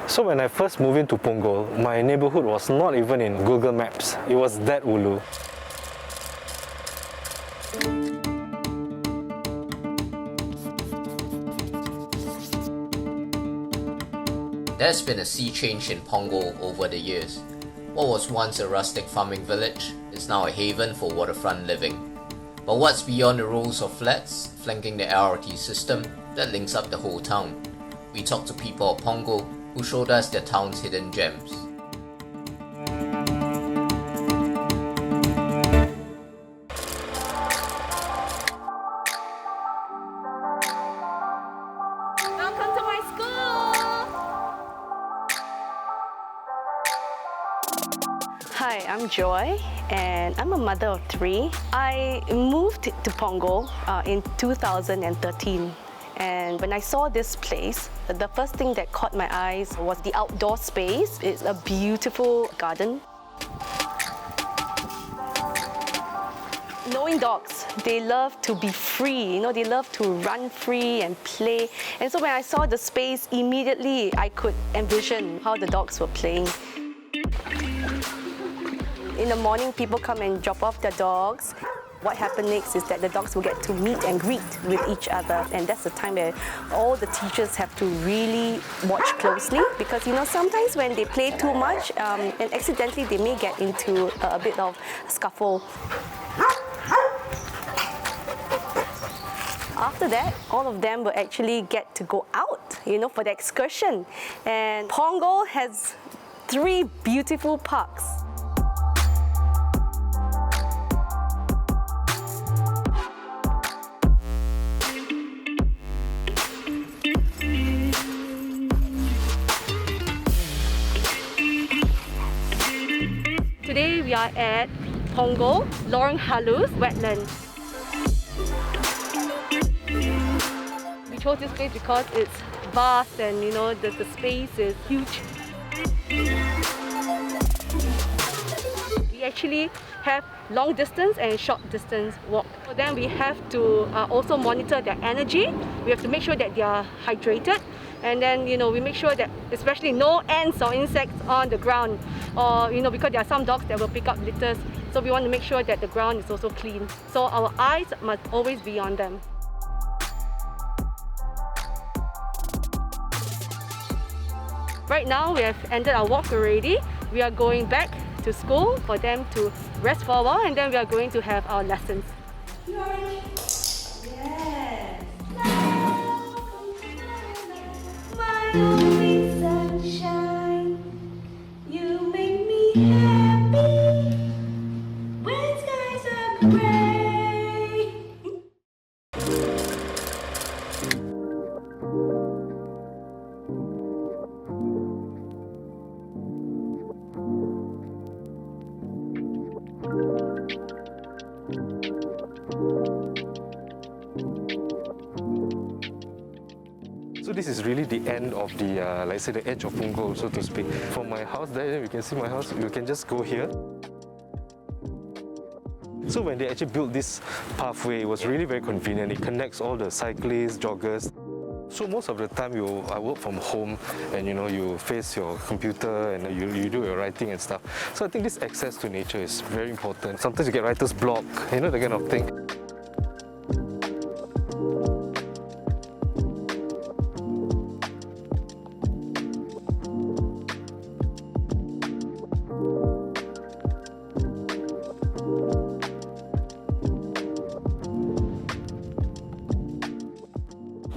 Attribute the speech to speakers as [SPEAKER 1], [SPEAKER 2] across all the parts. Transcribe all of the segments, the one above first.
[SPEAKER 1] So when I first moved into Ponggol, my neighborhood was not even in Google Maps. It was that ulu.
[SPEAKER 2] There's been a sea change in Ponggol over the years. What was once a rustic farming village is now a haven for waterfront living. But what's beyond the rows of flats flanking the LRT system that links up the whole town? We talked to people of Ponggol who showed us their town's hidden gems.
[SPEAKER 3] Welcome to my school! Hi, I'm Joy and I'm a mother of 3. I moved to Ponggol in 2013. And when I saw this place, the first thing that caught my eyes was the outdoor space. It's a beautiful garden. Knowing dogs, they love to be free, they love to run free and play. And so when I saw the space, immediately I could envision how the dogs were playing. In the morning, people come and drop off their dogs. What happened next is that the dogs will get to meet and greet with each other, and that's the time where all the teachers have to really watch closely, because sometimes when they play too much and accidentally they may get into a bit of a scuffle. After that, all of them will actually get to go out, for the excursion. And Ponggol has 3 beautiful parks. Today we are at Ponggol Lorong Halus wetland. We chose this place because it's vast and the space is huge. We actually have long distance and short distance walk. So then we have to also monitor their energy. We have to make sure that they are hydrated. And then we make sure that especially no ants or insects on the ground, or because there are some dogs that will pick up litters, so we want to make sure that the ground is also clean. So our eyes must always be on them. Right now we have ended our walk already. We are going back to school for them to rest for a while, and then we are going to have our lessons. Yes. Lovely sunshine, you make me happy when skies are gray.
[SPEAKER 1] So this is really the end of the, like I say, the edge of Ponggol, so to speak. From my house there, you can see my house, you can just go here. So when they actually built this pathway, it was really very convenient. It connects all the cyclists, joggers. So most of the time I work from home, and you face your computer and you do your writing and stuff. So I think this access to nature is very important. Sometimes you get writer's block, that kind of thing.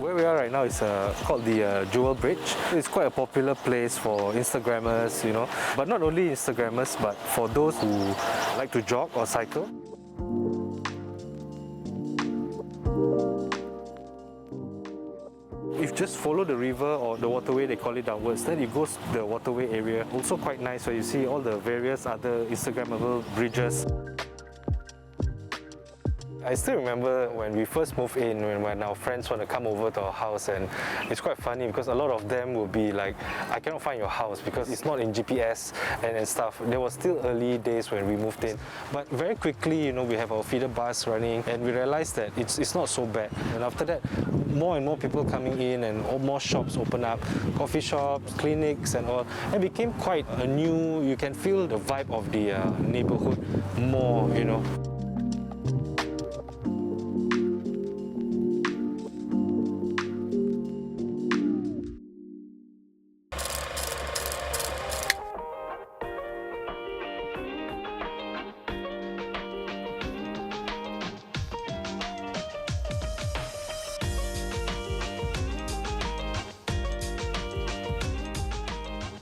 [SPEAKER 1] Where we are right now is called the Jewel Bridge. It's quite a popular place for Instagrammers, but not only Instagrammers, but for those who like to jog or cycle. If you just follow the river or the waterway, they call it downwards, then it goes to the waterway area. Also quite nice, where you see all the various other Instagrammable bridges. I still remember when we first moved in, when our friends want to come over to our house, and it's quite funny because a lot of them will be like, I cannot find your house because it's not in GPS and stuff. There was still early days when we moved in. But very quickly, you know, we have our feeder bus running and we realized that it's not so bad. And after that, more and more people coming in and more shops open up, coffee shops, clinics and all. It became quite a new, you can feel the vibe of the neighborhood more, you know.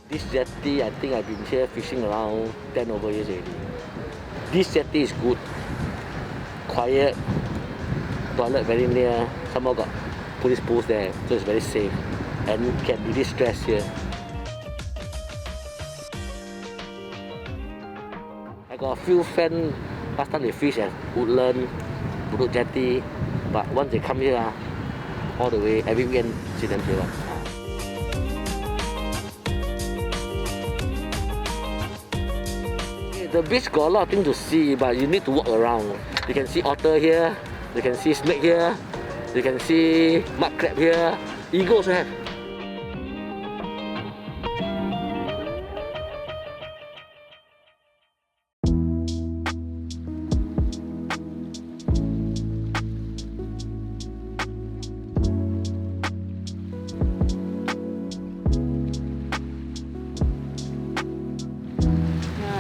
[SPEAKER 4] This jetty, I think I've been here fishing around 10 over years already. This jetty is good, quiet, toilet very near, somehow got police post there, so it's very safe and can release stress here. I got a few friends, last time they fish at Woodland, Buduk Jetty, but once they come here, all the way, every weekend, see them here. The beach got a lot of things to see, but you need to walk around. You can see otter here, you can see snake here, you can see mud crab here, eagle also have.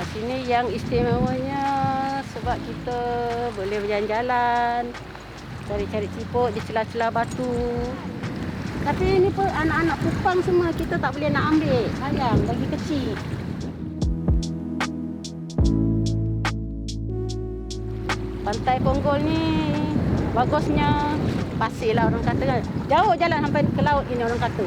[SPEAKER 3] Sini yang istimewanya sebab kita boleh berjalan-jalan, cari-cari ciput di celah-celah batu. Tapi ini pun anak-anak kupang semua kita tak boleh nak ambil, sayang, lagi kecil. Pantai Ponggol ni bagusnya pasir lah orang kata kan. Jauh jalan sampai ke laut ini orang kata.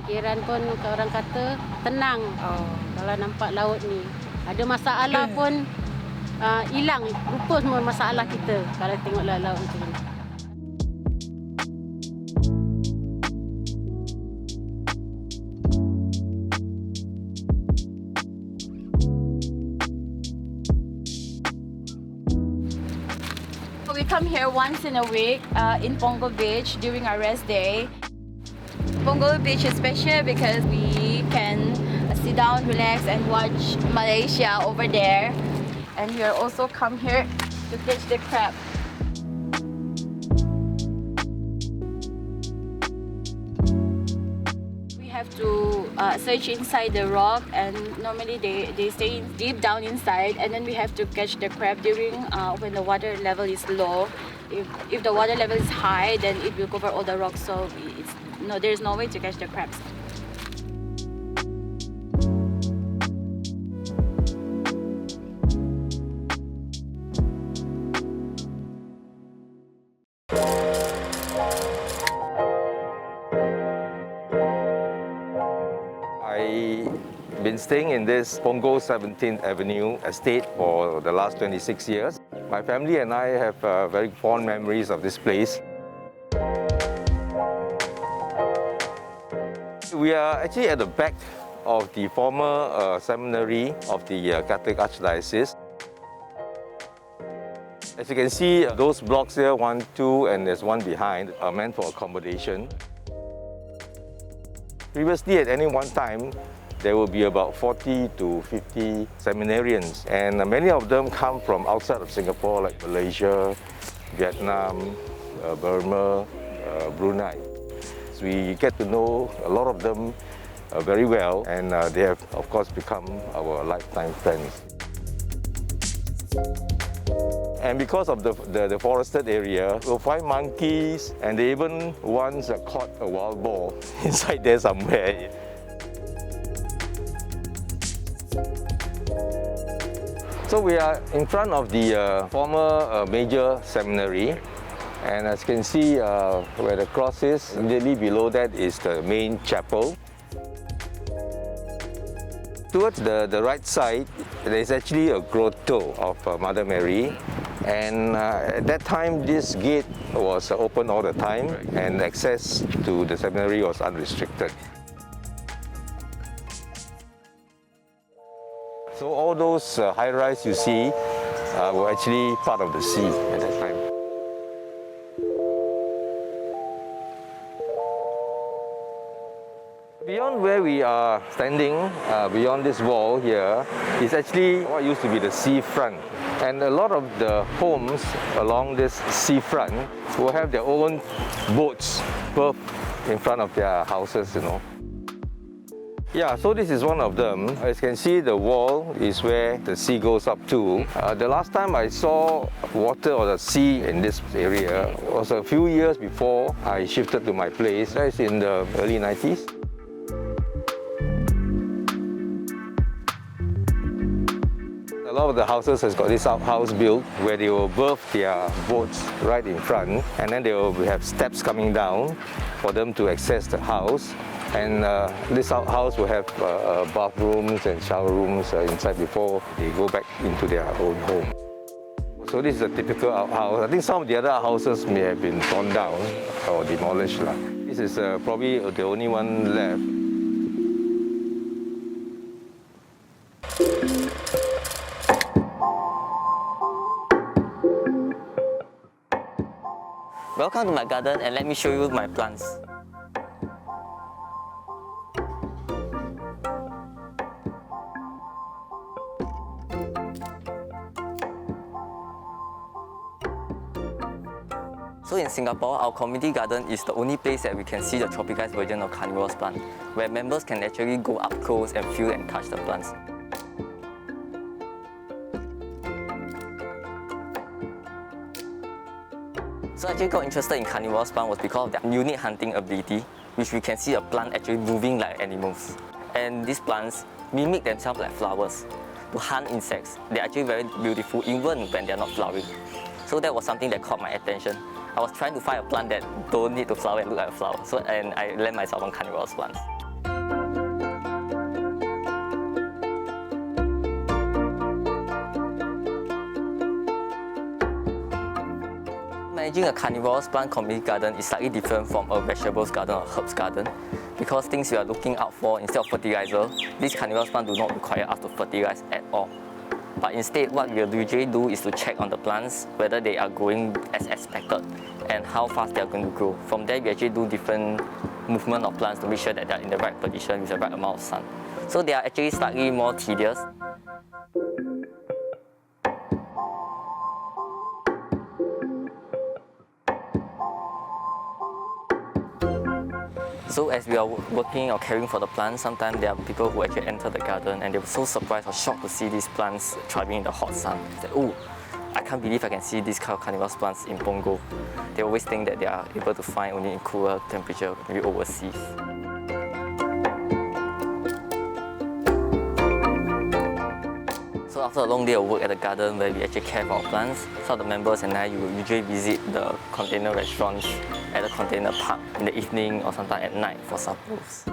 [SPEAKER 3] Fikiran pun orang kata tenang kalau nampak laut ni. Ada masalah pun hilang, lupa semua masalah kita kalau tengok laut macam ni.
[SPEAKER 5] We come here once in a week in Ponggol Beach during our rest day. Ponggol Beach is special because we can sit down, relax and watch Malaysia over there. And we are also come here to catch the crab. We have to search inside the rock, and normally they stay deep down inside, and then we have to catch the crab during when the water level is low. If the water level is high, then it will cover all the rocks, so there's no way to catch the crabs.
[SPEAKER 6] I've been staying in this Ponggol 17th Avenue estate for the last 26 years. My family and I have very fond memories of this place. We are actually at the back of the former seminary of the Catholic Archdiocese. As you can see, those blocks here, 1, 2, and there's one behind, are meant for accommodation. Previously, at any one time, there will be about 40 to 50 seminarians, and many of them come from outside of Singapore, like Malaysia, Vietnam, Burma, Brunei. So we get to know a lot of them very well, and they have, of course, become our lifetime friends. And because of the forested area, we'll find monkeys, and they even once caught a wild boar inside there somewhere. So we are in front of the former major seminary, and as you can see where the cross is, immediately below that is the main chapel. towards the right side, there is actually a grotto of Mother Mary. And at that time, this gate was open all the time, and access to the seminary was unrestricted. So all those high-rise you see were actually part of the sea at that time. Beyond where we are standing, beyond this wall here, is actually what used to be the seafront. And a lot of the homes along this seafront will have their own boats berthed in front of their houses, you know. Yeah, so this is one of them. As you can see, the wall is where the sea goes up to. The last time I saw water or the sea in this area was a few years before I shifted to my place. That's in the early 90s. A lot of the houses has got this outhouse built where they will berth their boats right in front, and then they will have steps coming down for them to access the house. And this outhouse will have bathrooms and shower rooms inside before they go back into their own home. So this is a typical outhouse. I think some of the other houses may have been torn down or demolished. This is probably the only one left.
[SPEAKER 7] Welcome to my garden, and let me show you my plants. So in Singapore, our community garden is the only place that we can see the tropicalized version of carnivorous plant, where members can actually go up close and feel and touch the plants. So I actually got interested in carnivorous plant was because of their unique hunting ability, which we can see a plant actually moving like animals. And these plants mimic themselves like flowers. To hunt insects, they're actually very beautiful even when they're not flowering. So that was something that caught my attention. I was trying to find a plant that don't need to flower and look like a flower. And I landed myself on carnivorous plants. Managing a carnivorous plant community garden is slightly different from a vegetables garden or herbs garden, because things you are looking out for instead of fertilizer, these carnivorous plants do not require us to fertilize at all. But instead, what we usually do is to check on the plants whether they are growing as expected and how fast they are going to grow. From there, we actually do different movement of plants to make sure that they are in the right position with the right amount of sun. So they are actually slightly more tedious. So as we are working or caring for the plants, sometimes there are people who actually enter the garden and they were so surprised or shocked to see these plants thriving in the hot sun. They say, oh, I can't believe I can see these kind of carnivorous plants in Ponggol. They always think that they are able to find only in cooler temperature, maybe overseas. So after a long day of work at the garden where we actually care for our plants, some of the members and I will usually visit the container restaurants at the container park in the evening or sometime at night for suppers.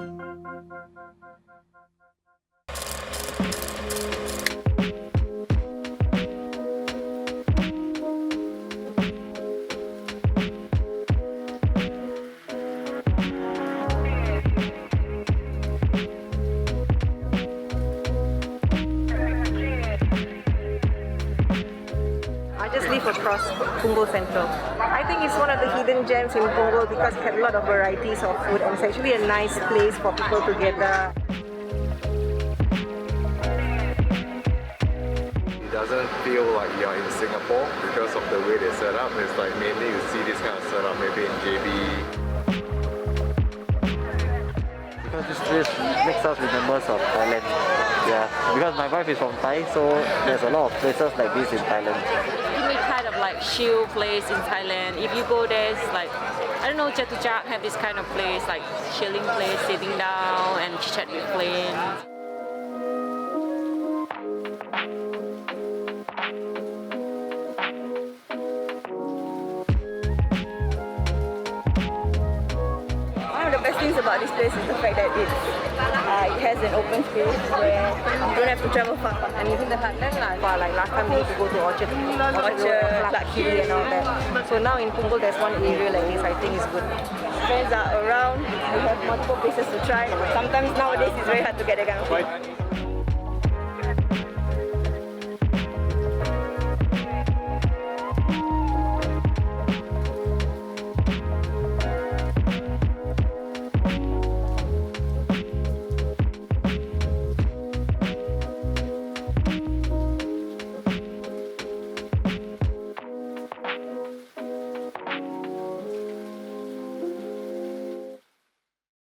[SPEAKER 3] Across Punggol Central. I think it's one of the hidden gems in Ponggol because it has a lot of varieties of food and it's actually a nice place for people to gather.
[SPEAKER 6] It doesn't feel like you're in Singapore because of the way they set up. It's like mainly you see this kind of setup maybe in JB.
[SPEAKER 4] Because this place makes us remembers of Thailand. Yeah, because my wife is from Thai, so there's a lot of places like this in Thailand.
[SPEAKER 8] Kind of like chill place in Thailand. If you go there, it's like, I don't know, Chatuchak have this kind of place, like chilling place, sitting down and chat with friends.
[SPEAKER 5] of the best things about this place is the fact that it has an open space where you don't have to travel far.
[SPEAKER 8] And it's in the heartland lah. Like last time we used to go to Orchard, Clarke Quay and all that. So now in Punggol there's one area like this. I think is good.
[SPEAKER 5] Friends are around. We have multiple places to try. Sometimes nowadays it's very hard to get that kind of food.